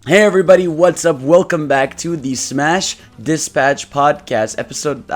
Hey everybody, what's up? Welcome back to the Smash Dispatch podcast, episode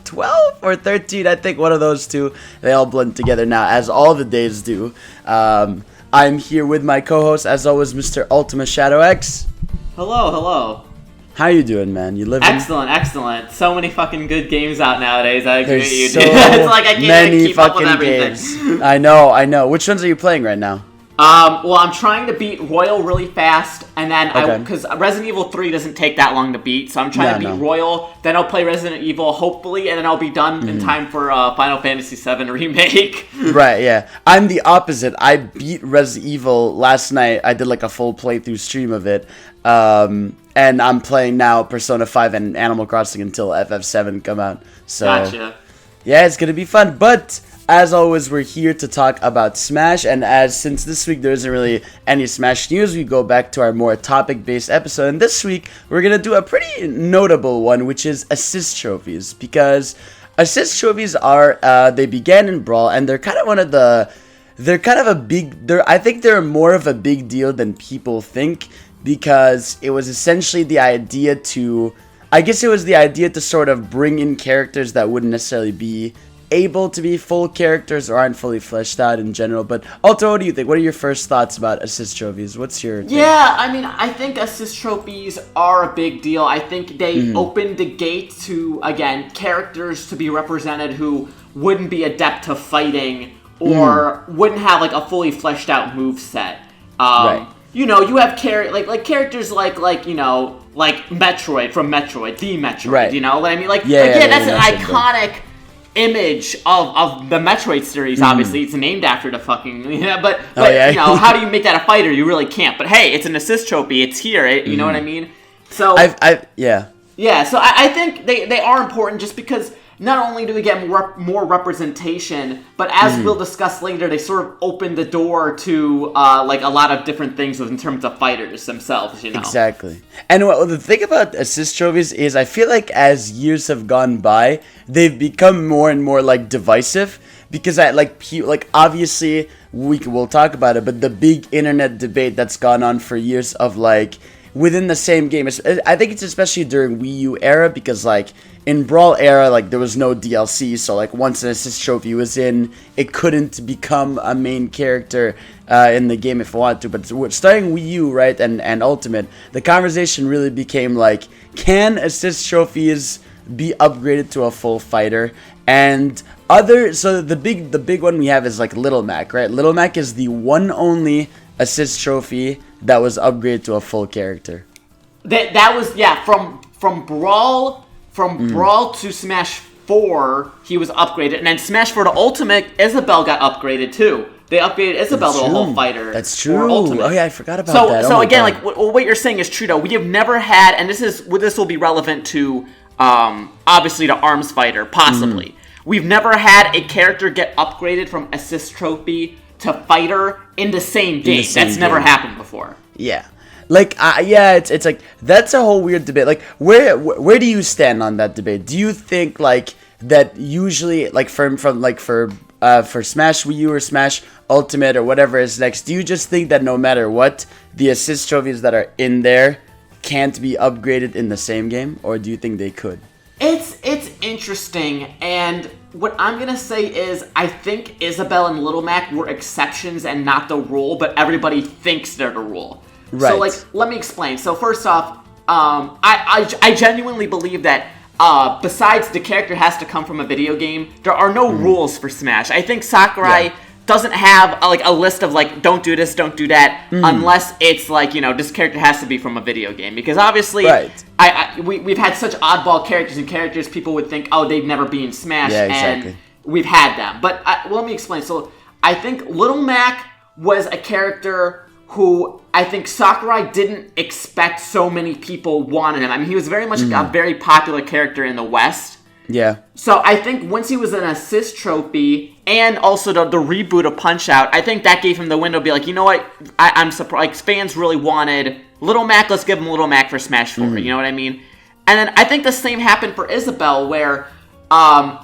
12 or 13, I think one of those two. They all blend together now, as all the days do. I'm here with my co-host, as always, Mr. Ultima Shadow X. Hello. How you doing, man? You living? Excellent. So many fucking good games out nowadays. I agree There's with you, so dude. It's like I can't many keep up with fucking everything. games. I know. Which ones are you playing right now? Well, I'm trying to beat Royal really fast, and then because Resident Evil 3 doesn't take that long to beat, so I'm trying to beat Royal. Then I'll play Resident Evil, hopefully, and then I'll be done in time for Final Fantasy VII Remake. Right, yeah. I'm the opposite. I beat Resident Evil last night. I did like a full playthrough stream of it. And I'm playing now Persona 5 and Animal Crossing until FF7 come out. So, Gotcha. Yeah, it's going to be fun. But as always, we're here to talk about Smash, and since this week there isn't really any Smash news, we go back to our more topic-based episode, and this week we're going to do a pretty notable one, which is assist trophies, because assist trophies are, they began in Brawl, and they're kind of I think they're more of a big deal than people think, because it was essentially the idea to sort of bring in characters that wouldn't necessarily be able to be full characters or aren't fully fleshed out in general. But Alto, what do you think? What are your first thoughts about assist trophies? What's your take? Yeah, I mean, I think assist trophies are a big deal. I think they opened the gate to, again, characters to be represented who wouldn't be adept to fighting or wouldn't have like a fully fleshed out move set. Right. You know, you have characters like Metroid from Metroid, the Metroid. Right. You know what I mean? That's an iconic image of the Metroid series. Obviously, it's named after the fucking you know, how do you make that a fighter? You really can't. But hey, it's an assist trophy. It's here. You know what I mean? So So I think they are important just because not only do we get more representation, but as we'll discuss later, they sort of open the door to like a lot of different things in terms of fighters themselves, you know? Exactly. And the thing about assist trophies is I feel like as years have gone by, they've become more and more like divisive, because obviously we'll talk about it, but the big internet debate that's gone on for years of like within the same game, I think it's especially during Wii U era, because like in Brawl era, like there was no DLC, so like once an assist trophy was in, it couldn't become a main character in the game if it wanted to. But starting Wii U, right, and Ultimate, the conversation really became like, can assist trophies be upgraded to a full fighter? And so the big one we have is like Little Mac, right? Little Mac is the one only assist trophy that was upgraded to a full character. That was from Brawl. From Brawl to Smash 4, he was upgraded, and then Smash 4 to Ultimate, Isabelle got upgraded too. They upgraded Isabelle to a whole fighter. That's true. Oh yeah, I forgot about that. So again, like what you're saying is true though. We have never had, and this will be relevant to obviously to Arms Fighter, possibly. We've never had a character get upgraded from assist trophy to fighter in the same game. That's never happened before. Yeah. Like, it's like, that's a whole weird debate. Like, where do you stand on that debate? Do you think, like, that usually, like, for Smash Wii U or Smash Ultimate or whatever is next, do you just think that no matter what, the assist trophies that are in there can't be upgraded in the same game? Or do you think they could? It's interesting, and what I'm gonna say is I think Isabelle and Little Mac were exceptions and not the rule, but everybody thinks they're the rule. Right. So, like, let me explain. So, first off, I genuinely believe that besides the character has to come from a video game, there are no rules for Smash. I think Sakurai doesn't have a list of like, don't do this, don't do that, unless it's like, you know, this character has to be from a video game. Because obviously, we've had such oddball characters and characters people would think, oh, they'd never be in Smash, and we've had them. But let me explain. So, I think Little Mac was a character who I think Sakurai didn't expect so many people wanted him. I mean, he was very much a very popular character in the West. Yeah. So I think once he was an assist trophy and also the reboot of Punch-Out, I think that gave him the window to be like, you know what, I'm surprised. Like, fans really wanted Little Mac, let's give him Little Mac for Smash 4, you know what I mean? And then I think the same happened for Isabelle, where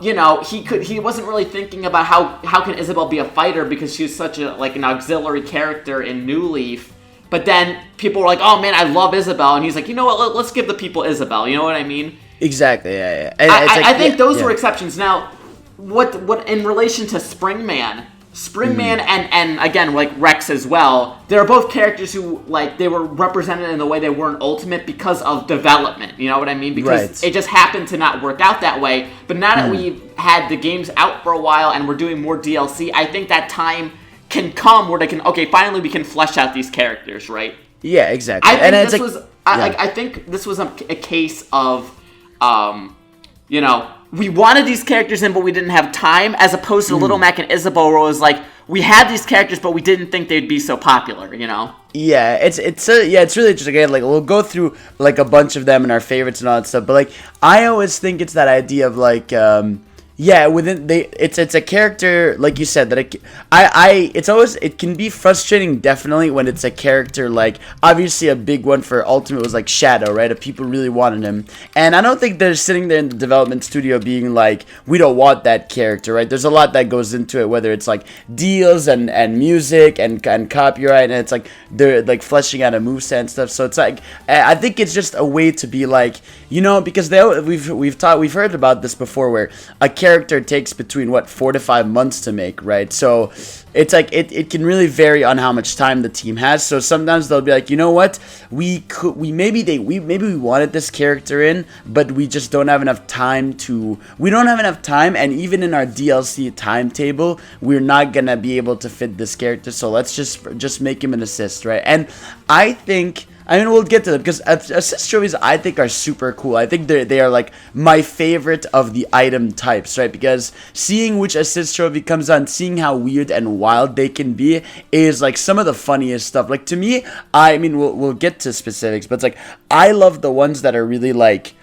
you know, he wasn't really thinking about how can Isabelle be a fighter because she's such an auxiliary character in New Leaf. But then people were like, "Oh man, I love Isabelle," and he's like, "You know what? Let's give the people Isabelle." You know what I mean? Exactly. Yeah. And I think those were exceptions. Now, what in relation to Springman? Springman and again, like Rex as well, they're both characters who, like, they were represented in the way they were in Ultimate because of development, you know what I mean? Because it just happened to not work out that way. But now that we've had the games out for a while and we're doing more DLC, I think that time can come where they can, okay, finally we can flesh out these characters, right? Yeah, exactly. I think this was a case of, you know, we wanted these characters in, but we didn't have time, as opposed to Little Mac and Isabelle, where it was like, we had these characters, but we didn't think they'd be so popular, you know? Yeah, it's really interesting. Again, like, we'll go through, like, a bunch of them and our favorites and all that stuff, but, like, I always think it's that idea of, like, it's a character, like you said, that it can be frustrating, definitely, when it's a character, like, obviously a big one for Ultimate was like Shadow, right? If people really wanted him, and I don't think they're sitting there in the development studio being like, we don't want that character, right? There's a lot that goes into it, whether it's like deals and music and copyright, and it's like they're like fleshing out a moveset and stuff. So it's like, I think it's just a way to be like, you know, because we've heard about this before, where a character takes between 4 to 5 months to make, right? So it's like it can really vary on how much time the team has. So sometimes they'll be like, you know what, we wanted this character in, but we just don't have enough time and even in our DLC timetable, we're not gonna be able to fit this character, so let's just make him an assist, right? And I mean, we'll get to them, because assist trophies, I think, are super cool. I think they are, like, my favorite of the item types, right? Because seeing which assist trophy comes on, seeing how weird and wild they can be, is, like, some of the funniest stuff. Like, to me, I mean, we'll get to specifics, but it's, like, I love the ones that are really, like,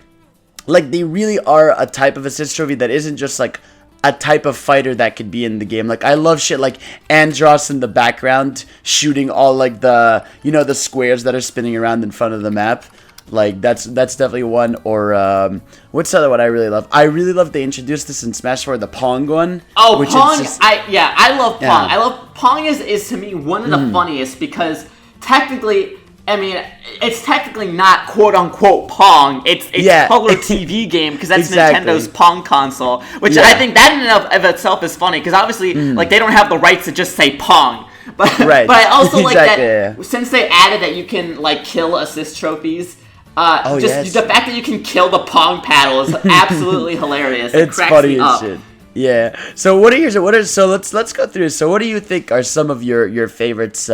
they really are a type of assist trophy that isn't just, like, a type of fighter that could be in the game. Like, I love shit like Andros in the background shooting all, like, the, you know, the squares that are spinning around in front of the map. Like, that's definitely one. Or what's the other one I really love? I really love they introduced this in Smash 4, the Pong one. Oh, Pong! I love Pong. Yeah. I love Pong is to me one of the funniest, because technically, I mean, it's technically not quote-unquote Pong. It's color TV game, because that's Nintendo's Pong console, which I think that in and of itself is funny, because obviously, like, they don't have the rights to just say Pong. But I also like that since they added that you can, like, kill assist trophies, the fact that you can kill the Pong paddle is absolutely hilarious. It's funny as shit. Yeah. So let's go through. So what do you think are some of your favorites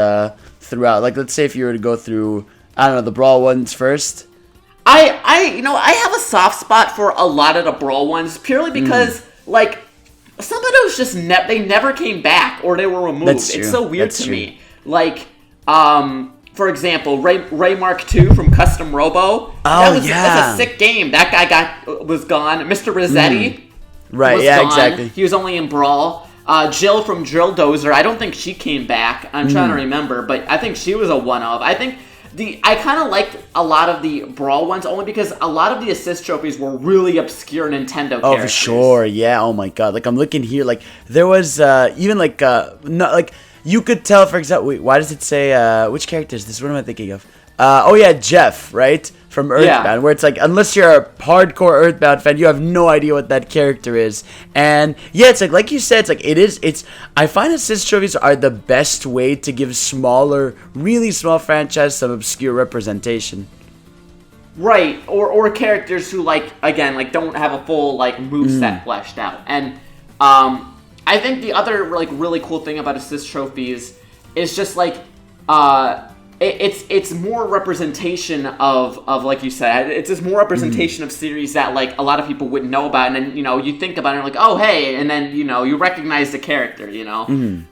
throughout? Like, let's say if you were to go through, I don't know, the Brawl ones first. I have a soft spot for a lot of the Brawl ones, purely because like some of those just they never came back, or they were removed. It's so weird to me. Like, for example, Ray Mark II from Custom Robo. That's a sick game. That guy was gone. Mr. Rossetti. Right. Was yeah. gone. Exactly. He was only in Brawl. Jill from Drill Dozer. I don't think she came back. I'm trying to remember, but I think she was a one-of. I think I kind of liked a lot of the Brawl ones, only because a lot of the assist trophies were really obscure Nintendo characters. Oh, for sure. Yeah. Oh my God. Like, I'm looking here. Like, there was even like you could tell, for example. Wait, why does it say which character is this? What am I thinking of? Jeff, right? From Earthbound, where it's like, unless you're a hardcore Earthbound fan, you have no idea what that character is. And yeah, it's like you said, I find assist trophies are the best way to give really small franchise some obscure representation. Right, or characters who, like, again, like, don't have a full, like, moveset fleshed out. And I think the other, like, really cool thing about assist trophies is just, like, it's more representation of like you said, it's just more representation of series that, like, a lot of people wouldn't know about, and then, you know, you think about it and you're like, oh, hey, and then, you know, you recognize the character, you know? And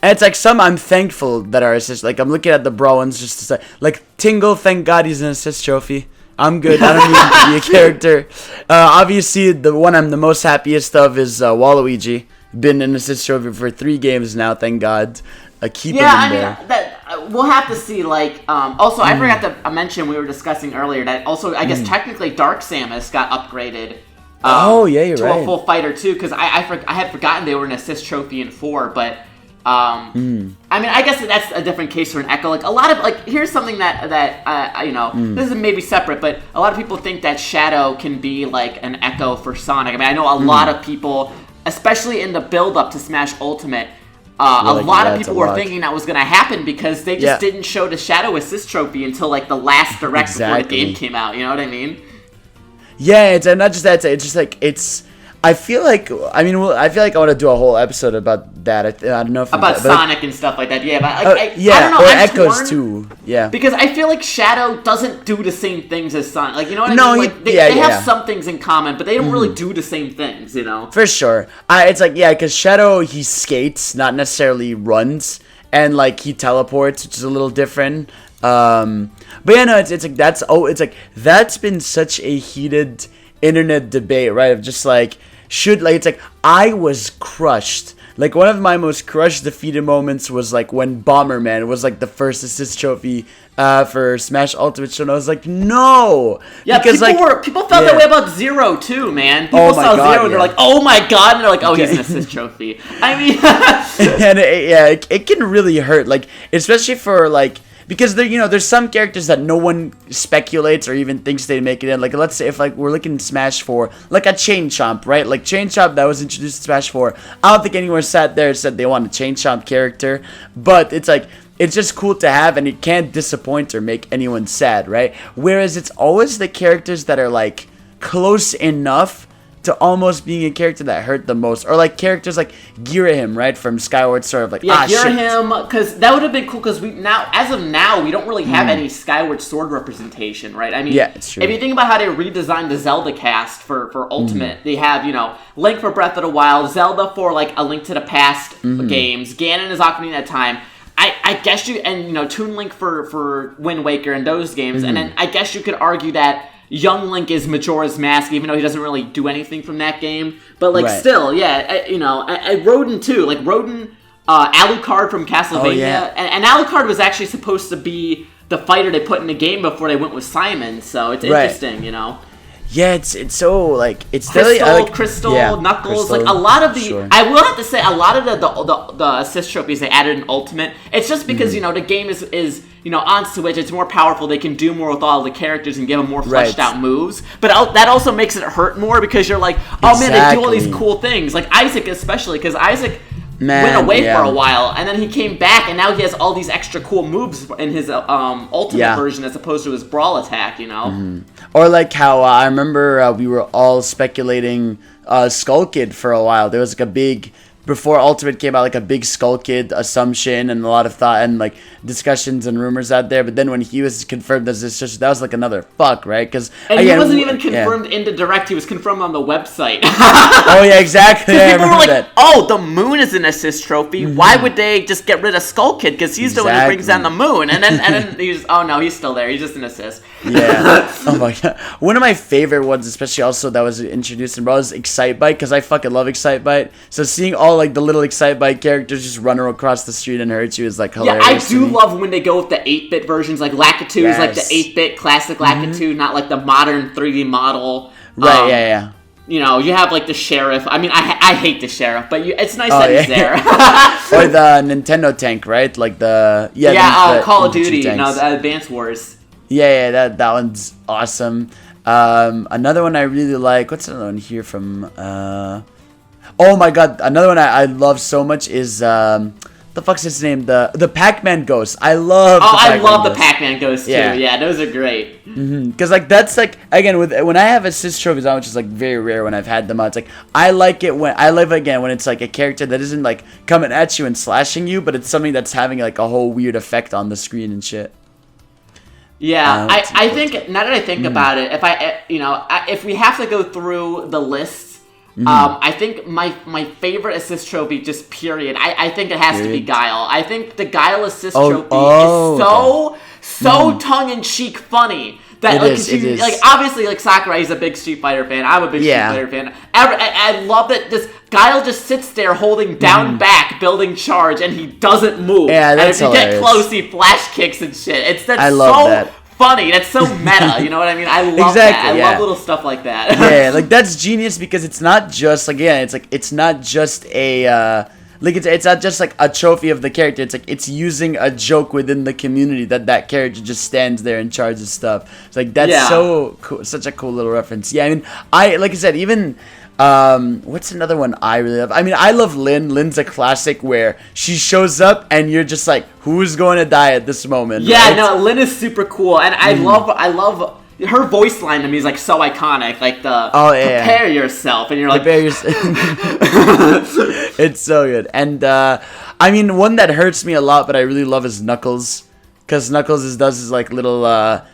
it's like some I'm thankful that are assist. Like, I'm looking at the Brawl ones just to say, like, Tingle, thank God he's an assist trophy. I'm good. I don't need to be a character. Obviously, the one I'm the most happiest of is Waluigi. Been an assist trophy for 3 games now, thank God. Keep him in there. We'll have to see. Like, also, I forgot to mention, we were discussing earlier that also, I guess technically Dark Samus got upgraded. You're to right. a full fighter too, because I had forgotten they were an assist trophy in 4, but I mean, I guess that's a different case for an Echo. Like a lot of here's something that you know, this is maybe separate, but a lot of people think that Shadow can be like an Echo for Sonic. I mean, I know a lot of people, especially in the build up to Smash Ultimate. A lot of people were thinking that was going to happen because they just didn't show the Shadow Assist Trophy until like the last direct before the game came out. You know what I mean? Yeah, it's not just that. It's just like it's. I feel like I want to do a whole episode about that. I don't know if about Sonic and stuff like that. Yeah, but I don't know. Or I'm Echoes torn too. Yeah, because I feel like Shadow doesn't do the same things as Sonic. Like you know what I mean? Like they have some things in common, but they don't really do the same things. You know? For sure. It's like because Shadow he skates, not necessarily runs, and like he teleports, which is a little different. But yeah, no, it's like that's been such a heated internet debate, right? Of just like it's like I was crushed. Like one of my most crushed defeated moments was like when Bomberman was like the first assist trophy for Smash Ultimate Show, and I was like, no. Yeah, because people felt that way about Zero too, man. People saw Zero and they're like, oh my god, and they're like, oh, he's an assist trophy. I mean, and it can really hurt, like especially for like. Because there's some characters that no one speculates or even thinks they make it in. Like let's say if like we're looking at Smash 4, like a Chain Chomp, right? Like Chain Chomp that was introduced in Smash 4. I don't think anyone sat there and said they want a Chain Chomp character, but it's like it's just cool to have, and it can't disappoint or make anyone sad, right? Whereas it's always the characters that are like close enough to almost being a character that hurt the most, or like characters like Girahim, right, from Skyward Sword, like Girahim, because that would have been cool. Because as of now, we don't really have any Skyward Sword representation, right? I mean, it's true. If you think about how they redesigned the Zelda cast for Ultimate, they have Link for Breath of the Wild, Zelda for like A Link to the Past games, Ganon is Ocarina of Time. I guess Toon Link for Wind Waker and those games, and then I guess you could argue that Young Link is Majora's Mask, even though he doesn't really do anything from that game. But, still, Rodin, too. Like, Rodin, Alucard from Castlevania. Oh, yeah. And Alucard was actually supposed to be the fighter they put in the game before they went with Simon. So, it's interesting, Yeah, it's so, like, it's Crystal, Knuckles, Crystal, like, a lot of the... Sure. I will have to say, a lot of the assist trophies they added in Ultimate, it's just because, the game is on Switch, it's more powerful, they can do more with all the characters and give them more fleshed out moves, but that also makes it hurt more because you're like, oh man, they do all these cool things, like Isaac especially, because Isaac went away for a while, and then he came back, and now he has all these extra cool moves in his Ultimate version as opposed to his Brawl attack, Or like how I remember we were all speculating Skull Kid for a while. There was like a big... Before Ultimate came out, like a big Skull Kid assumption and a lot of thought and like discussions and rumors out there. But then when he was confirmed as this, that was like another fuck, right? Because he wasn't even confirmed in the direct; he was confirmed on the website. Oh yeah, exactly. Yeah, people were like, "Oh, the moon is an assist trophy. Why would they just get rid of Skull Kid? Because he's the one who brings down the moon." And then he's, oh no, he's still there. He's just an assist. Yeah. Oh my god. One of my favorite ones, especially also that was introduced in Brawl, is Excitebike, because I fucking love Excitebike. So seeing all like the little Excitebike characters just run across the street and hurt you is like hilarious. Yeah, I do love when they go with the 8-bit versions, like Lakitu is like the 8-bit classic Lakitu, not like the modern 3D model. Right, yeah. You have like the Sheriff. I mean, I hate the Sheriff, but it's nice that he's there. Or the Nintendo tank, right? Like the Call of Duty, the Advance Wars. Yeah, that one's awesome. Another one I really like. What's another one here from? Oh my god, another one I love so much is the fuck's his name? The Pac-Man Ghost. I love. Oh, I love the Pac-Man Ghost too. Yeah, those are great. Because like that's like again when I have assist trophies on, which is like very rare when I've had them on. It's like I like it when when it's like a character that isn't like coming at you and slashing you, but it's something that's having like a whole weird effect on the screen and shit. Yeah, I think now that I think about it, if we have to go through the list. I think my favorite assist trophy, just period. I think it has to be Guile. I think the Guile assist trophy is so tongue in cheek funny that it is. Like obviously like Sakurai is a big Street Fighter fan. I'm a big Street Fighter fan. I love that this Guile just sits there holding down back, building charge, and he doesn't move. Yeah, that's and if you hilarious. get close, he flash kicks and shit. I love that. Funny. That's so meta. You know what I mean? I love that. I love little stuff like that. Yeah, like that's genius because it's not just like it's not just a Like it's not just like a trophy of the character. It's like it's using a joke within the community that character just stands there in charge of stuff. It's like that's so cool, such a cool little reference. Yeah, I mean, like I said, even what's another one I really love? I mean, I love Lynn. Lynn's a classic where she shows up and you're just like, who's going to die at this moment? Yeah, right? no, Lynn is super cool, and I love. Her voice line to me is like so iconic, like the prepare yourself, and you're like prepare yourself. It's so good, and I mean one that hurts me a lot, but I really love is Knuckles, because Knuckles does his like little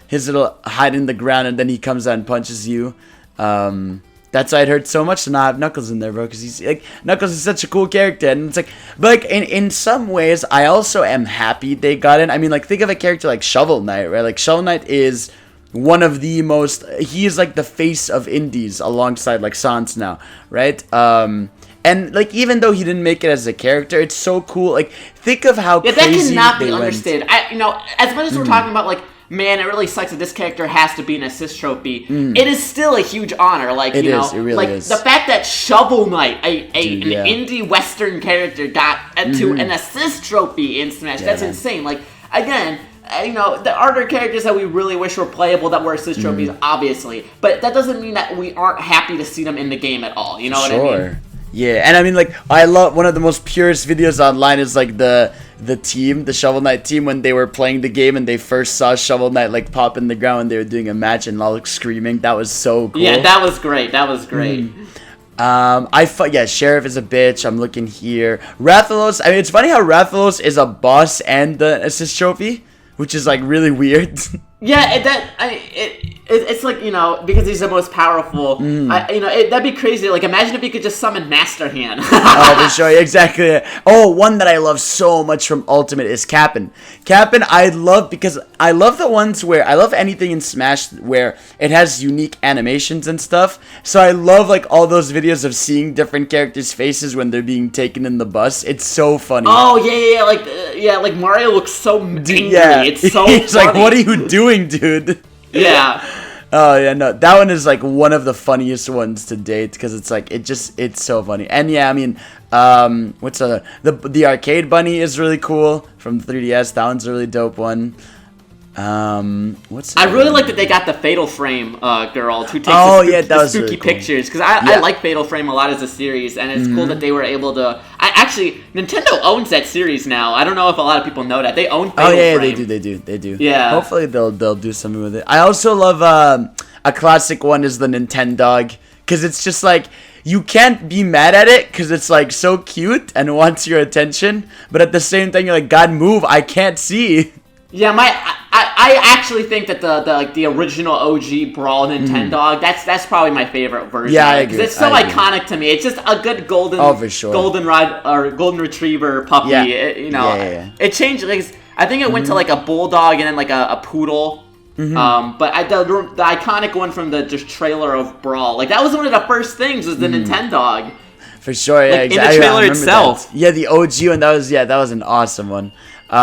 his little hide in the ground, and then he comes out and punches you. That's why it hurts so much to not have Knuckles in there, bro. Because he's like Knuckles is such a cool character, and it's like, but like in some ways, I also am happy they got in. I mean, like think of a character like Shovel Knight, right? Like Shovel Knight is one of the most, he is like the face of indies alongside like Sans now, right? And like even though he didn't make it as a character, it's so cool. Like think of how that crazy cannot they be went. understated. As much as we're talking about like, man, it really sucks that this character has to be an assist trophy. It is still a huge honor. Like It really is. The fact that Shovel Knight, an indie Western character, got to an assist trophy in Smash. That's insane. Like again. There are other characters that we really wish were playable that were assist trophies, obviously. But that doesn't mean that we aren't happy to see them in the game at all. You know what I mean? Yeah, and I mean, like, I love one of the most purest videos online is like the Shovel Knight team when they were playing the game and they first saw Shovel Knight like pop in the ground when they were doing a match and all like screaming. That was so cool. Yeah, that was great. Sheriff is a bitch. I'm looking here. Rathalos. I mean, it's funny how Rathalos is a boss and the assist trophy, which is like really weird. Yeah, it's like, because he's the most powerful. That'd be crazy. Like, imagine if he could just summon Master Hand. Oh, for sure, exactly. Oh, one that I love so much from Ultimate is Kapp'n. Kapp'n, I love because I love the ones where I love anything in Smash where it has unique animations and stuff. So I love like all those videos of seeing different characters' faces when they're being taken in the bus. It's so funny. Oh yeah, like Mario looks so angry. Yeah, it's so. He's funny. like, "What are you doing, dude?" Yeah. Oh yeah, no, that one is like one of the funniest ones to date because it's like it's so funny. And yeah, I mean, what's the arcade bunny is really cool from 3DS. That one's a really dope one. I really like that they got the Fatal Frame girl who takes the spooky really cool. pictures because I like Fatal Frame a lot as a series, and it's cool that they were able to. Nintendo owns that series now. I don't know if a lot of people know that they own Fatal Frame. They do. Yeah. Hopefully they'll do something with it. I also love a classic one is the Nintendog because it's just like. You can't be mad at it because it's like so cute and wants your attention, but at the same time you're like, God, move! I can't see. Yeah, I actually think that the original OG Brawl Nintendog that's probably my favorite version. Yeah, I agree. Because it's so iconic to me. It's just a good golden golden retriever puppy. Yeah. It changed. Like, I think it went to like a bulldog and then like a poodle. But the iconic one from the just trailer of Brawl, like that was one of the first things was the Nintendog. For sure, yeah, like, exactly. In the trailer itself. That. Yeah, the OG one. That was an awesome one. We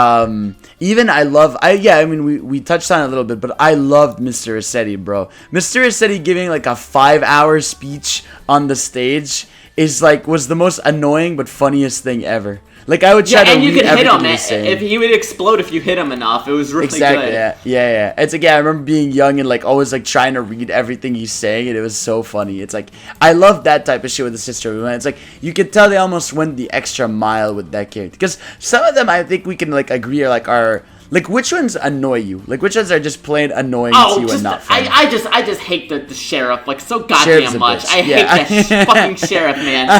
touched on it a little bit, but I loved Mr. Rossetti, bro. Mr. Rossetti giving like a 5-hour speech on the stage was the most annoying but funniest thing ever. Like I would try to read everything he was saying. If he would explode if you hit him enough. It was really good. Yeah. It's like I remember being young and like always like trying to read everything he's saying, and it was so funny. It's like I love that type of shit with the sister. It's like you could tell they almost went the extra mile with that character because some of them I think we can like agree are like which ones annoy you? Like which ones are just plain annoying to you and not fun? I just hate the sheriff like so goddamn much. I hate that fucking sheriff, man.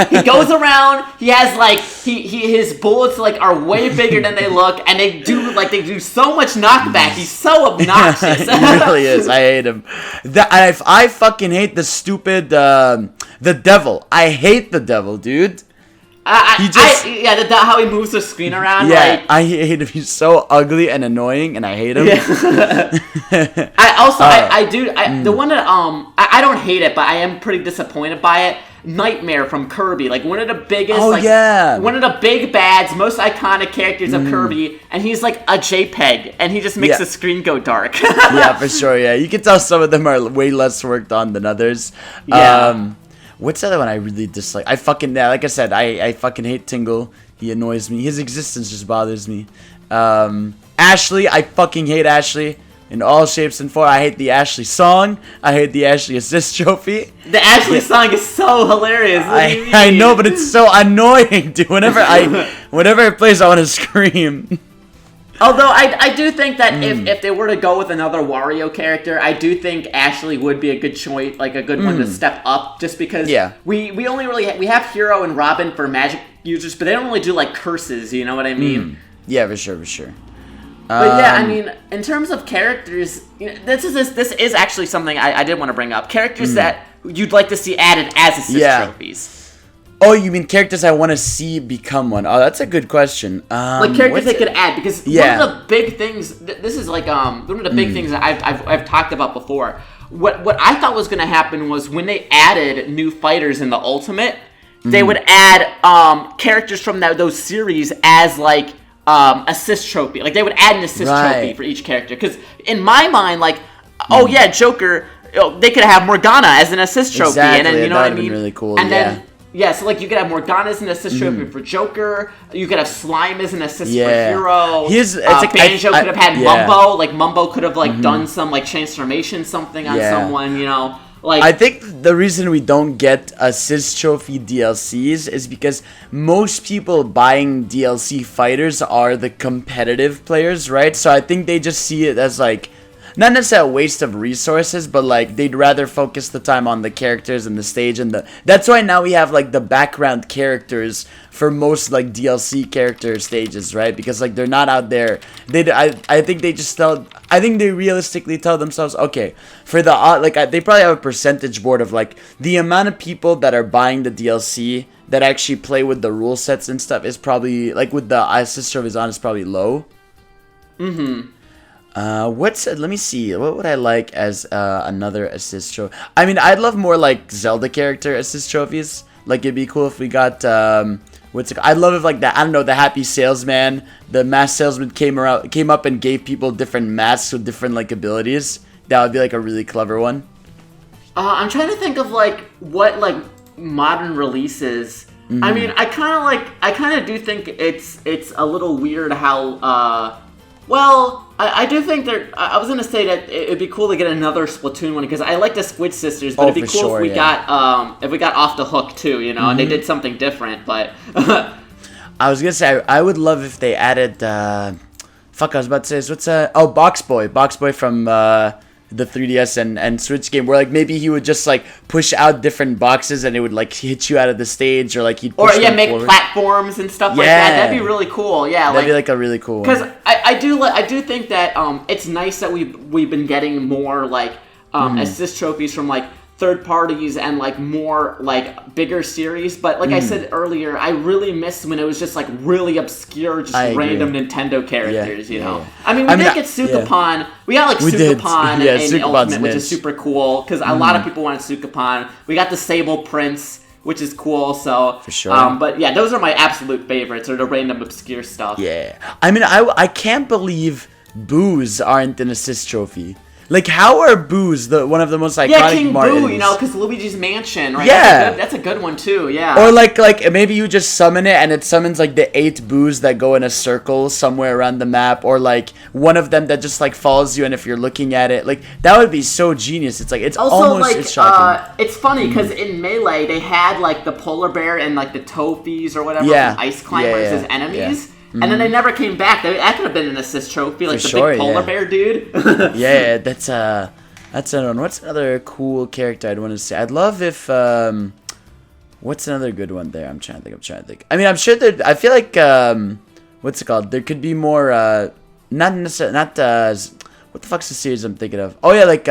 He goes around. He has like his bullets like are way bigger than they look, and they do so much knockback. He's so obnoxious. He really is. I hate him. I fucking hate the stupid the devil. I hate the devil, dude. How he moves the screen around. Yeah, like, I hate him. He's so ugly and annoying, and I hate him. Yeah. The one that I don't hate it, but I am pretty disappointed by it. Nightmare from Kirby, like one of the biggest, one of the big bads, most iconic characters of Kirby, and he's like a JPEG, and he just makes the screen go dark. Yeah, for sure. Yeah, you can tell some of them are way less worked on than others. Yeah. What's the other one I really dislike? I fucking, yeah, like I said, I fucking hate Tingle. He annoys me. His existence just bothers me. Ashley, I fucking hate Ashley. In all shapes and forms. I hate the Ashley song. I hate the Ashley assist trophy. The Ashley song is so hilarious. I know, but it's so annoying, dude. Whenever it plays, I want to scream. Although I do think that if they were to go with another Wario character, I do think Ashley would be a good choice, like a good one to step up, just because we only really we have Hero and Robin for magic users, but they don't really do like curses. You know what I mean? Yeah, for sure. But yeah, I mean, in terms of characters, you know, this is actually something I did want to bring up. Characters that you'd like to see added as assist trophies. Oh, you mean characters I want to see become one? Oh, that's a good question. Like characters they could add, because one of the big things. This is like one of the big things that I've talked about before. What I thought was going to happen was when they added new fighters in the Ultimate, they would add characters from those series as like. Assist trophy. Like, they would add an assist trophy for each character. Because in my mind, like, oh yeah, Joker, they could have Morgana as an assist trophy. And then, you know what I mean? Really cool. And then, so like, you could have Morgana as an assist trophy for Joker. You could have Slime as an assist for Hero. Banjo could have had Mumbo. Like, Mumbo could have, like, done some, like, transformation something on someone, you know? Like, I think the reason we don't get assist trophy DLCs is because most people buying DLC fighters are the competitive players, right? So I think they just see it as like not necessarily a waste of resources, but like they'd rather focus the time on the characters and the stage and that's why now we have like the background characters for most like DLC character stages, right? Because like they're not out there. I think they realistically tell themselves, okay, for the they probably have a percentage board of like the amount of people that are buying the DLC that actually play with the rule sets and stuff is probably like with the assist trophies on is probably low. Let me see. What would I like as another assist trophy? I mean, I'd love more like Zelda character assist trophies. Like, it'd be cool if we got I'd love if like the happy salesman, the mask salesman came up and gave people different masks with different like abilities. That would be like a really clever one. I'm trying to think of like what like modern releases. I mean, I kind of do think it's a little weird how I do think I was gonna say that it'd be cool to get another Splatoon one because I like the Squid Sisters, but it'd be cool if we got Off the Hook too, you know, and they did something different. But I was gonna say I would love if they added. I was about to say Box Boy from the 3DS and Switch game, where like maybe he would just like push out different boxes and it would like hit you out of the stage, or like he'd push make forward. Platforms and stuff like that. That'd be really cool. Yeah, that'd be like a really cool one. Because I do think that it's nice that we've been getting more like assist trophies from like third parties and like more like bigger series, but like I said earlier, I really miss when it was just like really obscure, just random Nintendo characters, you know. I mean, we did get Sukapon. We got like Sukapon in Ultimate, which is super cool because a lot of people wanted Sukapon. We got the Sable Prince, which is cool. So for sure. But yeah, those are my absolute favorites, or the random obscure stuff. Yeah, I mean, I can't believe Boos aren't an assist trophy. Like, how are Boos one of the most iconic King Mario Boo, you know, because Luigi's Mansion, right? Yeah. That's a good one, too, yeah. Or, like maybe you just summon it, and it summons, like, the 8 Boos that go in a circle somewhere around the map, or, like, one of them that just, like, follows you, and if you're looking at it, like, that would be so genius. It's, like, it's also, almost, like, it's shocking. It's funny, because in Melee, they had, like, the Polar Bear and, like, the Toafies or whatever, from Ice Climbers as enemies. And then they never came back. That could have been an assist trophy, like big polar bear dude. That's another one. What's another cool character I'd want to see? I'd love if what's another good one there? I'm trying to think. I mean, I'm sure I feel like what's it called? There could be more not what the fuck's the series I'm thinking of? Oh yeah, like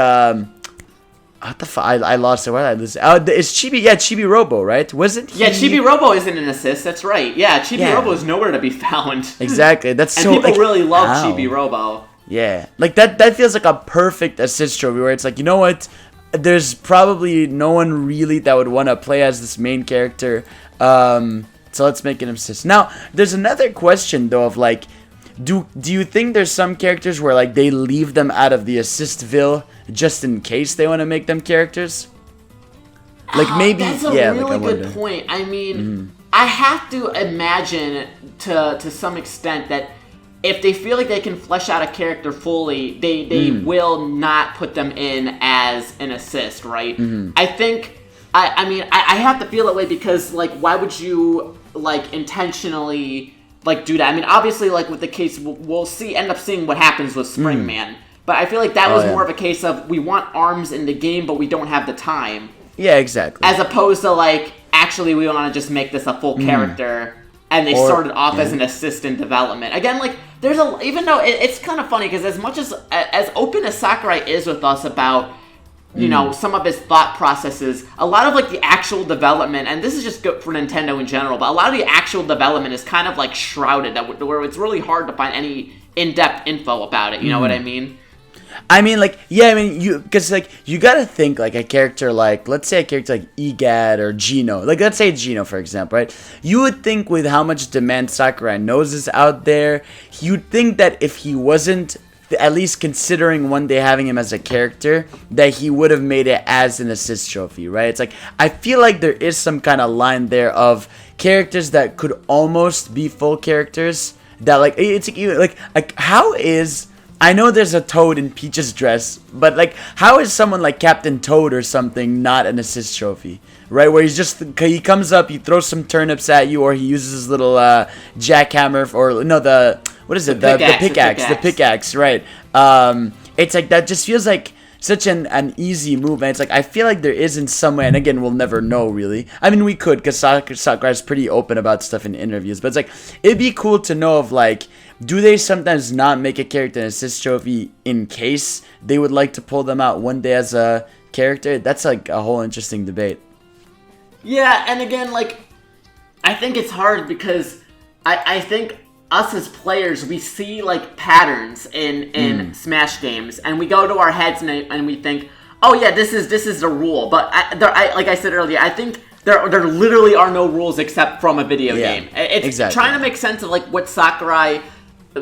what the fuck? I lost it. Why did I lose it? It's Chibi. Yeah, Chibi Robo, right? Wasn't he? Yeah, Chibi Robo isn't an assist. That's right. Yeah, Chibi Robo is nowhere to be found. Exactly. That's and so. people like, really love Chibi Robo. Yeah, like that feels like a perfect assist trophy where it's like, you know what? There's probably no one really that would want to play as this main character. So let's make an assist. Now, there's another question though of like, do you think there's some characters where like they leave them out of the Assistville just in case they want to make them characters? Like maybe, that's a yeah. really Like I good wonder. point. I mean, I have to imagine to some extent that if they feel like they can flesh out a character fully, they will not put them in as an assist, right? I think. I mean, I have to feel that way because, like, why would you, like, intentionally, like, do that? I mean, obviously, like, with the case, we'll end up seeing what happens with Springman. But I feel like that was more of a case of we want arms in the game, but we don't have the time. Yeah, exactly. As opposed to, like, actually we want to just make this a full character, and they started off as an assist in development. Again, like, there's even though it's kind of funny, because as much as open as Sakurai is with us about, you know, some of his thought processes, a lot of, like, the actual development, and this is just good for Nintendo in general, but a lot of the actual development is kind of, like, shrouded, where it's really hard to find any in-depth info about it, you know what I mean? I mean, like, yeah, I mean, because, like, you gotta think, like, a character like, let's say a character like Egad or Gino. Like, let's say Gino, for example, right? You would think with how much demand Sakurai knows is out there, you'd think that if he wasn't at least considering one day having him as a character, that he would have made it as an assist trophy, right? It's like, I feel like there is some kind of line there of characters that could almost be full characters, that, like, it's like how is... I know there's a Toad in Peach's dress, but, like, how is someone like Captain Toad or something not an assist trophy, right? Where he comes up, he throws some turnips at you, or he uses his little jackhammer, or no, the pickaxe, right? It's like, that just feels like such an easy move, and it's like, I feel like there is in some way, and again, we'll never know, really. I mean, we could, because Sakurai's pretty open about stuff in interviews, but it's like, it'd be cool to know of, like, do they sometimes not make a character an assist trophy in case they would like to pull them out one day as a character? That's, like, a whole interesting debate. Yeah, and again, like, I think it's hard because I think us as players, we see, like, patterns in Smash games, and we go to our heads and we think, oh yeah, this is the rule. But like I said earlier, I think there literally are no rules except from a video game. It's exactly. Trying to make sense of, like, what Sakurai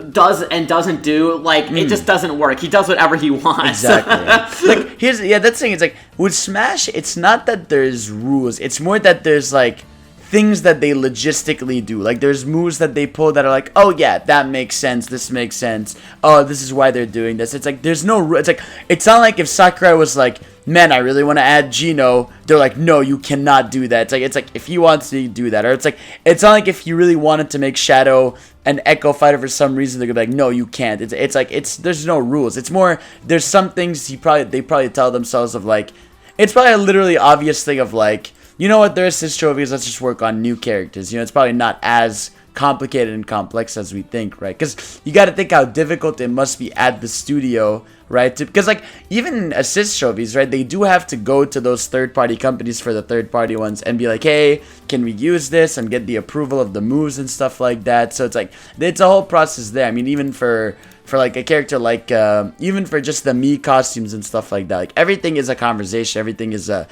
does and doesn't do, like, it just doesn't work. He does whatever he wants. Exactly. Like, that's the thing. It's like, with Smash, it's not that there's rules. It's more that there's, like, things that they logistically do. Like, there's moves that they pull that are like, oh yeah, that makes sense, this makes sense, oh, this is why they're doing this. It's like, there's no, it's like, it's not like if Sakurai was like, man, I really want to add Gino, they're like, no, you cannot do that. It's like if he wants to do that. Or it's not like if you really wanted to make Shadow an Echo fighter for some reason, they're gonna be like, no, you can't. It's like, there's no rules. It's more, there's some things they probably tell themselves of, like, it's probably a literally obvious thing of, like, you know what, they're assist trophies, let's just work on new characters. You know, it's probably not as complicated and complex as we think, right? Because you got to think how difficult it must be at the studio, right? Because, like, even assist trophies, right, they do have to go to those third-party companies for the third-party ones and be like, hey, can we use this, and get the approval of the moves and stuff like that. So it's like, it's a whole process there. I mean, even for like a character like, even for just the Mii costumes and stuff like that, like, everything is a conversation, everything is a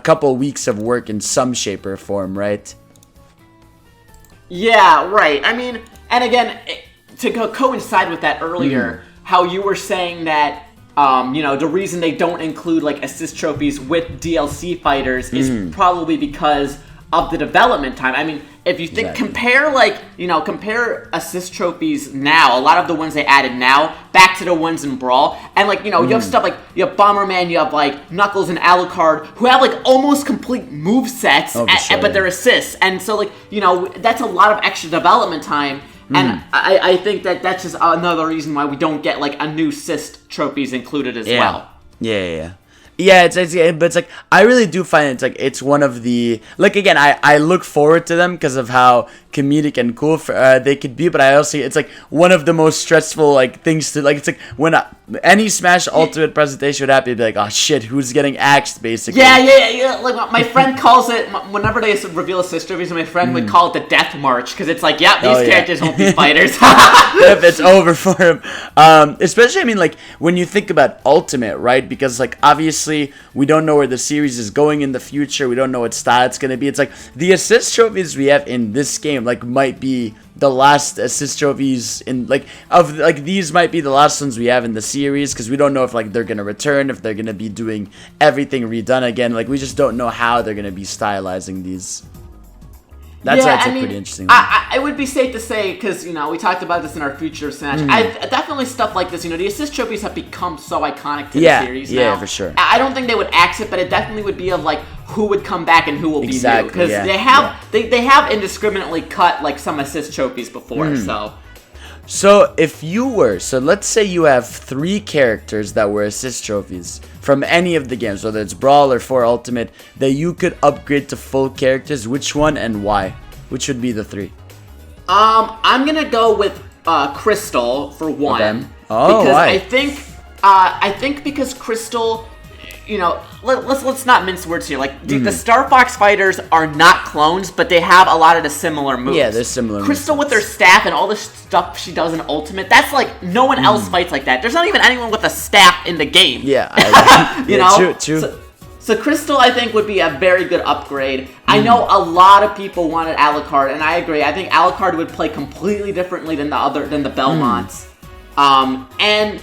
couple weeks of work in some shape or form, right? Yeah, right. I mean, and again, to coincide with that earlier, how you were saying that, you know, the reason they don't include, like, assist trophies with DLC fighters is probably because of the development time. I mean, if you think, compare assist trophies now, a lot of the ones they added now, back to the ones in Brawl, and, like, you know, you have stuff like, you have Bomberman, you have, like, Knuckles and Alucard, who have, like, almost complete movesets, but they're assists, and so, like, you know, that's a lot of extra development time, and I think that's just another reason why we don't get, like, a new assist trophies included as well. Yeah, but it's like, I really do find it's like, it's one of the, like, again, I look forward to them because of how comedic and cool they could be, but I also, it's like one of the most stressful, like, things to, like, it's like when any Smash Ultimate presentation would happen, you'd be like, oh shit, who's getting axed, basically. Yeah. Like, my friend calls it, whenever they reveal assist trophies, my friend would call it the Death March, because it's like, yeah, these characters won't be fighters. If it's over for him. Especially, I mean, like, when you think about Ultimate, right? Because, like, obviously, we don't know where the series is going in the future. We don't know what style it's going to be. It's like, the assist trophies we have in this game, like, might be the last assist trophies in these might be the last ones we have in the series, because we don't know if like they're gonna return, if they're gonna be doing everything redone again. Like, we just don't know how they're gonna be stylizing these. That's pretty interesting. It would be safe to say, because, you know, we talked about this in our future Smash. Definitely stuff like this, you know, the assist trophies have become so iconic to the series now. Yeah, for sure. I don't think they would axe it, but it definitely would be of, like, who would come back and who will be new. Because they have indiscriminately cut, like, some assist trophies before, So, let's say you have 3 characters that were assist trophies from any of the games, whether it's Brawl or 4 Ultimate, that you could upgrade to full characters. Which one and why? Which would be the 3? I'm gonna go with Crystal for one. Okay. Oh, because why? I think because Crystal, you know, let's not mince words here. Like, the Star Fox fighters are not clones, but they have a lot of the similar moves. Yeah, they're similar. Crystal with her staff and all the stuff she does in Ultimate, that's like, no one else fights like that. There's not even anyone with a staff in the game. Yeah, you know? True. So Crystal, I think, would be a very good upgrade. I know a lot of people wanted Alucard, and I agree. I think Alucard would play completely differently than the Belmonts. And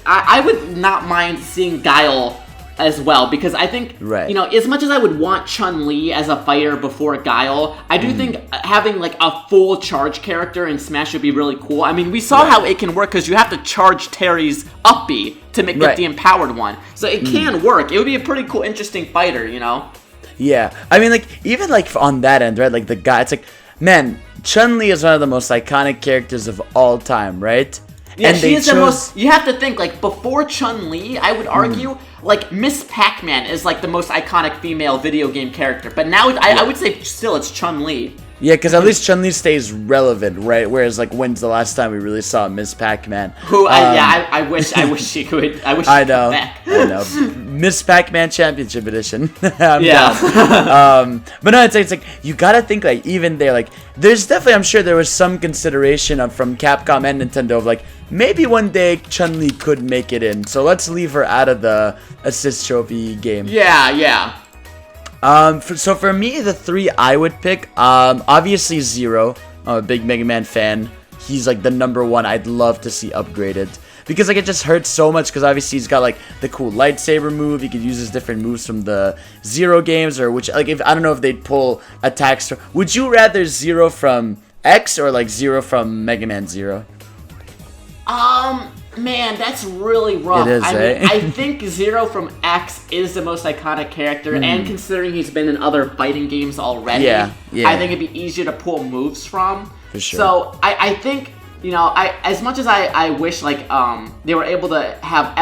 I would not mind seeing Guile as well, because I think, you know, as much as I would want Chun-Li as a fighter before Guile, I do think having like a full charge character in Smash would be really cool. I mean, we saw how it can work, because you have to charge Terry's up B to make it the empowered one. So it can work. It would be a pretty cool, interesting fighter, you know? Yeah. I mean, like, even like on that end, right? Like, the guy, it's like, man, Chun-Li is one of the most iconic characters of all time, right? Yeah, she is the most. You have to think, like, before Chun-Li, I would argue, like, Miss Pac-Man is like the most iconic female video game character. But now I would say still it's Chun-Li. Yeah, because at least Chun-Li stays relevant, right? Whereas, like, when's the last time we really saw Miss Pac-Man? I wish she could. I wish she could come back. I know. Miss Pac-Man Championship Edition. I'm down. But no, it's like, you gotta think, like, even there, like, there's definitely, I'm sure there was some consideration from Capcom and Nintendo of, like, maybe one day Chun-Li could make it in. So let's leave her out of the assist trophy game. Yeah. So for me, the 3 I would pick, obviously Zero. I'm a big Mega Man fan. He's like the #1 I'd love to see upgraded, because like it just hurts so much, because obviously he's got like the cool lightsaber move. He could use his different moves from the Zero games, or which, like, if I don't know if they'd pull attacks. Would you rather Zero from X or like Zero from Mega Man Zero? Man, that's really rough. It is, mean, I think Zero from X is the most iconic character, and considering he's been in other fighting games already, I think it'd be easier to pull moves from. For sure. So I think, you know, as much as I wish, like, they were able to have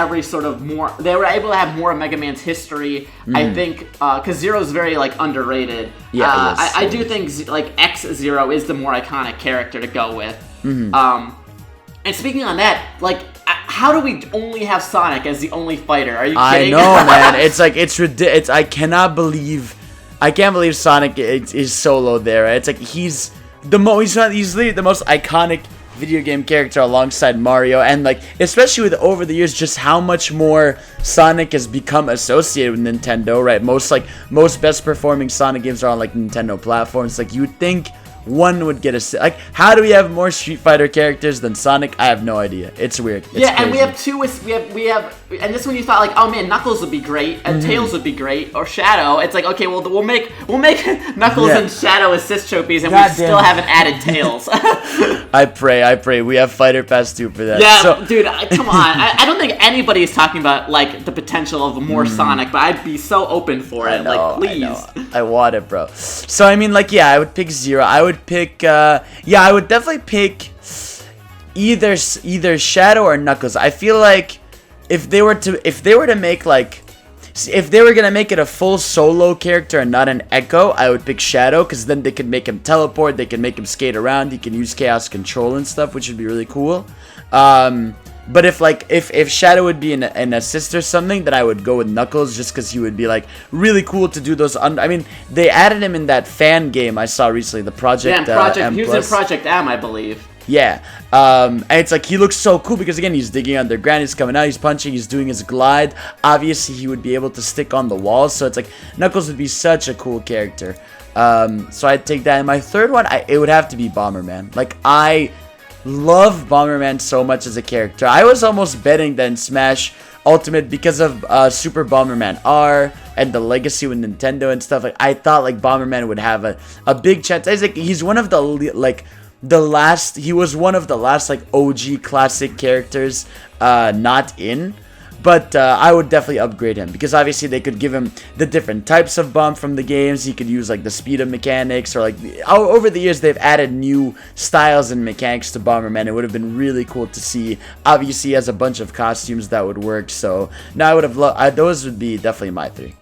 they were able to have more of Mega Man's history. I think because Zero's very like underrated. Yeah, I do think like X-Zero is the more iconic character to go with. And speaking on that, like, how do we only have Sonic as the only fighter? Are you kidding? I know, man. It's like, it's ridiculous. I can't believe Sonic is solo there. Right? It's like he's literally the most iconic video game character alongside Mario, and like, especially with over the years, just how much more Sonic has become associated with Nintendo, right? Most best performing Sonic games are on like Nintendo platforms. Like, you would think one would get like, how do we have more Street Fighter characters than Sonic? I have no idea. It's weird. It's crazy. And we have two. We have, and this one you thought like, oh man, Knuckles would be great, and Tails would be great, or Shadow. It's like, okay, well we'll make Knuckles and Shadow assist trophies, and we still haven't added Tails. I pray we have Fighter Pass 2 for that. Yeah, so, dude, come on. I don't think anybody is talking about like the potential of more Sonic, but I'd be so open for it. Like, please. I want it, bro. So I mean, like, yeah, I would pick Zero. I would pick I would definitely pick either Shadow or Knuckles. I feel like if they were gonna make it a full solo character and not an Echo, I would pick Shadow, because then they could make him teleport, they can make him skate around, he can use Chaos Control and stuff, which would be really cool. But if Shadow would be an assist or something, then I would go with Knuckles, just because he would be like really cool to do those. I mean, they added him in that fan game I saw recently, the Project M+. He was in Project M, I believe. Yeah, and it's like, he looks so cool, because again, he's digging underground, he's coming out, he's punching, he's doing his glide. Obviously, he would be able to stick on the walls, so it's like, Knuckles would be such a cool character. So I'd take that. And my third one, it would have to be Bomberman. Like, I love Bomberman so much as a character. I was almost betting that in Smash Ultimate, because of Super Bomberman R and the legacy with Nintendo and stuff, like I thought like Bomberman would have a big chance. He's one of the he was one of the last like OG classic characters not in. But I would definitely upgrade him, because obviously they could give him the different types of bomb from the games. He could use like the speed of mechanics, or like over the years they've added new styles and mechanics to Bomberman. It would have been really cool to see. Obviously, he has a bunch of costumes that would work. So now I would have loved. Those would be definitely my 3.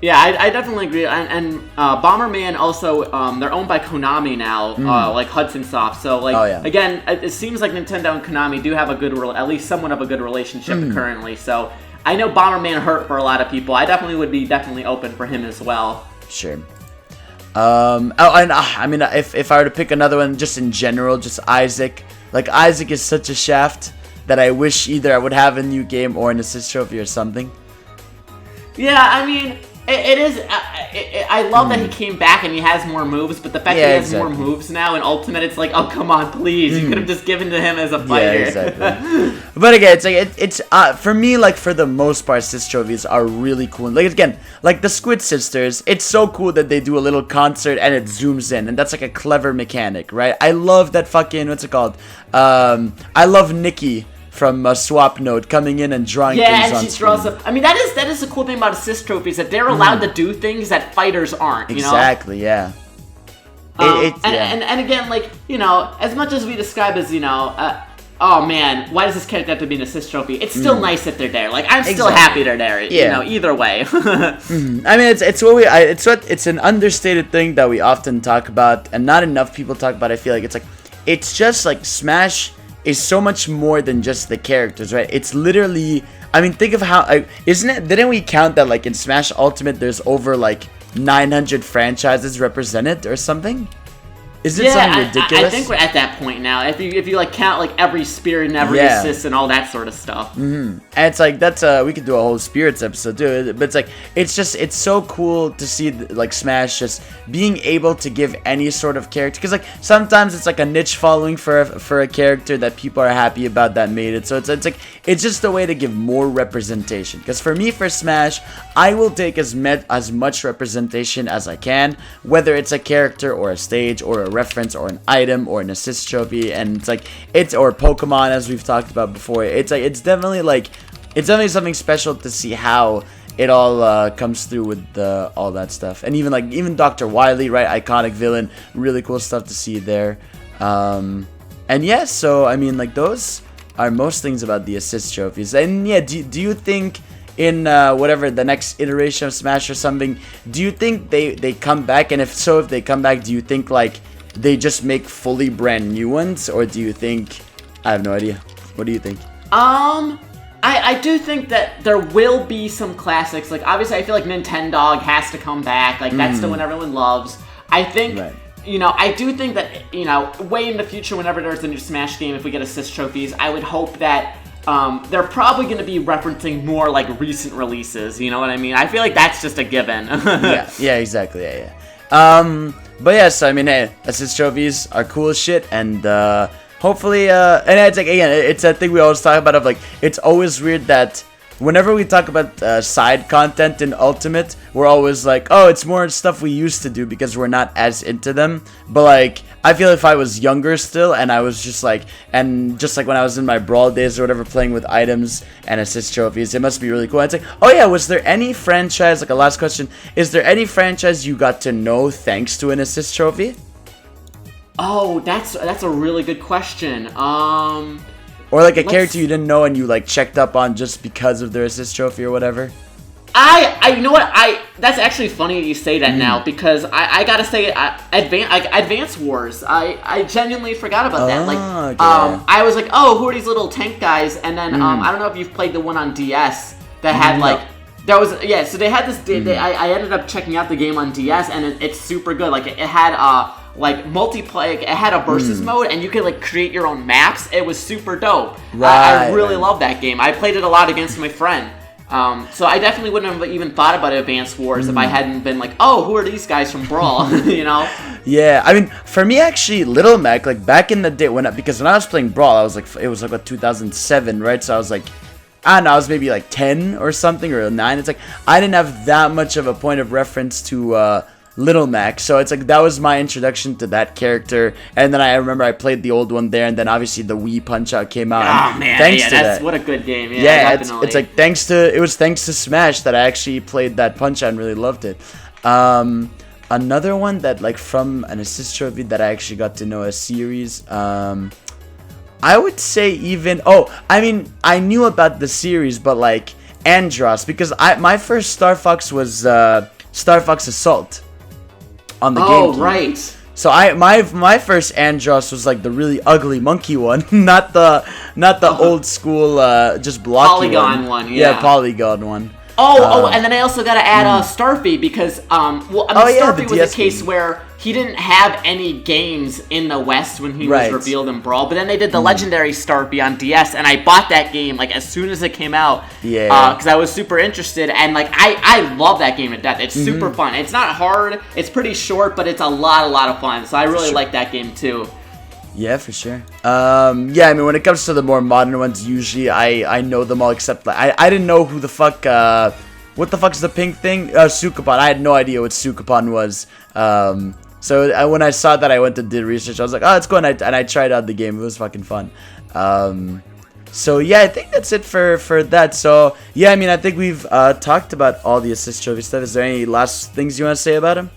Yeah, I definitely agree. And Bomberman also, they're owned by Konami now, like Hudson Soft. So, like, again, it seems like Nintendo and Konami do have at least somewhat of a good relationship currently. So, I know Bomberman hurt for a lot of people. I definitely would be open for him as well. Sure. I mean, if I were to pick another one, just in general, just Isaac. Like, Isaac is such a shaft that I wish either I would have a new game or an assist trophy or something. Yeah, I mean, it is. I love that he came back and he has more moves, but the fact that he has more moves now in Ultimate, it's like, oh come on, please! You could have just given to him as a fighter. Yeah, exactly. But again, it's like it's for me, like for the most part, assist trophies are really cool. Like again, like the Squid Sisters, it's so cool that they do a little concert and it zooms in, and that's like a clever mechanic, right? I love that fucking what's it called? I love Nikki from Swap Note coming in and drawing things on screen. Yeah, and she draws up. I mean, that is the cool thing about assist trophies, that they're allowed to do things that fighters aren't. You exactly. know? Yeah. And again, like, you know, as much as we describe as, you know, oh man, why does this character have to be an assist trophy? It's still nice that they're there. Like, I'm still happy they're there. Yeah. You know, either way. I mean, it's an understated thing that we often talk about, and not enough people talk about. I feel like it's just like Smash is so much more than just the characters, right? It's literally, I mean, think of how, didn't we count that, like, in Smash Ultimate, there's over, like, 900 franchises represented or something? Is it something ridiculous? I think we're at that point now. If you like count like every spirit and every assist and all that sort of stuff. And it's like we could do a whole spirits episode too. But it's so cool to see like Smash just being able to give any sort of character, because like sometimes it's like a niche following for a character that people are happy about that made it. So it's just a way to give more representation. Because for me, for Smash, I will take as much representation as I can, whether it's a character or a stage or a reference or an item or an assist trophy, and or Pokemon, as we've talked about before. It's definitely something special to see how it all comes through with all that stuff. And even Dr. Wily, right, iconic villain, really cool stuff to see there. And yeah, so I mean, like, those are most things about the assist trophies. And yeah, do you think in whatever the next iteration of Smash or something, do you think they come back? And if so, if they come back, do you think like they just make fully brand new ones, or do you think, I have no idea, what do you think? I do think that there will be some classics. Like, obviously I feel like Nintendog has to come back. Like, that's the one everyone loves. I think you know, I do think that, you know, way in the future, whenever there's a new Smash game, if we get assist trophies, I would hope that they're probably going to be referencing more like recent releases. You know what I mean? I feel like that's just a given. yeah, exactly. Yeah. But yes, I mean, hey, assist trophies are cool as shit, and hopefully, and it's like, again, it's that thing we always talk about of like, it's always weird that whenever we talk about side content in Ultimate, we're always like, oh, it's more stuff we used to do because we're not as into them. But like, I feel if I was younger still, and I was just like when I was in my Brawl days or whatever, playing with items and assist trophies, it must be really cool. It's like, oh yeah, was there any franchise, like a last question, is there any franchise you got to know thanks to an assist trophy? Oh, that's a really good question. Or like a character you didn't know and you like checked up on just because of their assist trophy or whatever? You know what, that's actually funny that you say that now, because I gotta say, Advance Wars, I genuinely forgot about that. Like, okay. I was like, oh, who are these little tank guys? And then, I don't know if you've played the one on DS that had like, there was, yeah, so they had this, I ended up checking out the game on DS, and it's super good. Like, it had, like, multiplayer, it had a versus mode, and you could, like, create your own maps. It was super dope. I really love that game. I played it a lot against my friend. So I definitely wouldn't have even thought about Advanced Wars if I hadn't been like, oh, who are these guys from Brawl? You know? Yeah, I mean, for me actually, Little Mac, like back in the day because when I was playing Brawl, I was like, it was like what, 2007, right? So I was like, I don't know, I was maybe like 10 or something, or 9. It's like I didn't have that much of a point of reference to Little Mac, so it's like that was my introduction to that character. And then I remember I played the old one there, and then obviously the Wii Punch Out came out. Oh man, thanks yeah, to that's that, what a good game. Yeah, yeah, definitely. it's like thanks to Smash that I actually played that Punch Out and really loved it. Another one that like from an assist trophy that I actually got to know a series. I would say even I mean I knew about the series, but like Andross, because my first Star Fox was Star Fox Assault on the GameCube. Oh right. So my first Andross was like the really ugly monkey one, not the old school just blocky Polygon one, yeah. Polygon one. And then I also got to add Starfy because, Starfy was a case where he didn't have any games in the West when he was revealed in Brawl, but then they did the legendary Starfy on DS, and I bought that game like as soon as it came out, because I was super interested, and like I love that game to death. It's super fun. It's not hard. It's pretty short, but it's a lot of fun. So I really like that game too. Yeah, for sure. Yeah, I mean, when it comes to the more modern ones, usually I know them all except like I didn't know who the fuck what the fuck is the pink thing? Sukapan. I had no idea what Sukapan was. So when I saw that, I went and did research. I was like, oh, it's cool, and I tried out the game. It was fucking fun. So yeah, I think that's it for that. So yeah, I mean, I think we've talked about all the assist trophy stuff. Is there any last things you want to say about him?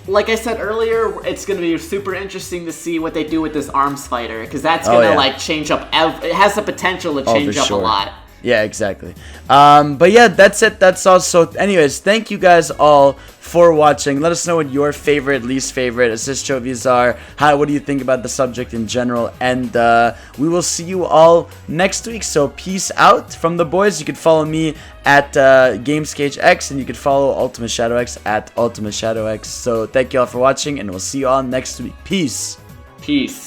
Like I said earlier, it's going to be super interesting to see what they do with this arms fighter, because that's going to like change up. It has the potential to change up a lot. Yeah, exactly. But yeah, that's it. That's all. So anyways, thank you guys all for watching. Let us know what your favorite, least favorite assist trophies are. What do you think about the subject in general? And we will see you all next week. So peace out from the boys. You can follow me at GamesCageX, and you can follow Ultimate Shadow X at Ultimate Shadow X. So thank you all for watching, and we'll see you all next week. Peace. Peace.